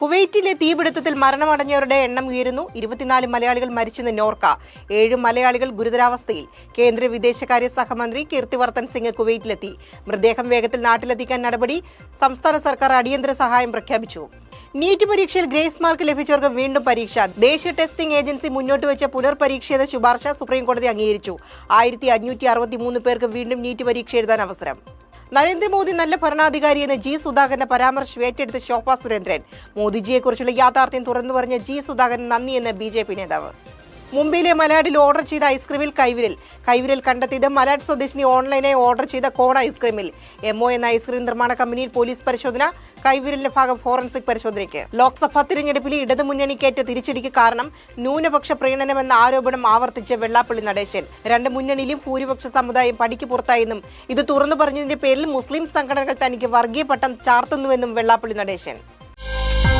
കുവൈറ്റിലെ തീപിടുത്തത്തിൽ മരണമടഞ്ഞവരുടെ എണ്ണം ഉയരുന്നു. 24 മലയാളികൾ മരിച്ചെന്ന് നോർക്ക. 7 മലയാളികൾ ഗുരുതരാവസ്ഥയിൽ. കേന്ദ്ര വിദേശകാര്യ സഹമന്ത്രി കീർത്തിവർദ്ധൻ സിംഗ് കുവൈറ്റിലെത്തി. മൃതദേഹം വേഗത്തിൽ നാട്ടിലെത്തിക്കാൻ നടപടി. സംസ്ഥാന സർക്കാർ അടിയന്തര സഹായം പ്രഖ്യാപിച്ചു. നീറ്റ് പരീക്ഷയിൽ ഗ്രേസ് മാർക്ക് ലഭിച്ചവർക്ക് വീണ്ടും പരീക്ഷ. ദേശീയ ടെസ്റ്റിംഗ് ഏജൻസി മുന്നോട്ട് വെച്ച പുനർപരീക്ഷയുടെ ശുപാർശ സുപ്രീംകോടതി അംഗീകരിച്ചു. 1563 പേർക്ക് വീണ്ടും നീറ്റ് പരീക്ഷ എഴുതാൻ അവസരം. നരേന്ദ്രമോദി നല്ല ഭരണാധികാരിയെന്ന് ജി സുധാകരന്റെ പരാമർശം ഏറ്റെടുത്ത് ശോഭാ സുരേന്ദ്രൻ. മോദിജിയെക്കുറിച്ചുള്ള യാഥാർത്ഥ്യം തുറന്നു പറഞ്ഞ ജി സുധാകരൻ നന്ദിയെന്ന് BJP നേതാവ്. മുംബൈയിലെ മലാഡിൽ ഓർഡർ ചെയ്ത ഐസ്ക്രീമിൽ കൈവിരൽ കണ്ടെത്തിയത് മലാഡ് സ്വദേശിനി ഓൺലൈനായി ഓർഡർ ചെയ്ത കോൺ ഐസ്ക്രീമിൽ. MO എന്ന ഐസ്ക്രീം നിർമ്മാണ കമ്പനിയിൽ പോലീസ് പരിശോധന. കൈവിരലിന്റെ ഭാഗം ഫോറൻസിക് പരിശോധനയ്ക്ക്. ലോക്സഭാ തിരഞ്ഞെടുപ്പിൽ ഇടതുമുന്നണിക്കേറ്റ തിരിച്ചടിക്ക് കാരണം ന്യൂനപക്ഷ പ്രീണനമെന്ന ആരോപണം ആവർത്തിച്ച് വെള്ളാപ്പള്ളി നടേശൻ. 2 മുന്നണിയിലും ഭൂരിപക്ഷ സമുദായം പടിക്ക് പുറത്തായെന്നും ഇത് തുറന്നു പറഞ്ഞതിന്റെ പേരിൽ മുസ്ലിം സംഘടനകൾ തനിക്ക് വർഗീയ പട്ടം ചാർത്തുന്നുവെന്നും വെള്ളാപ്പള്ളി നടേശൻ.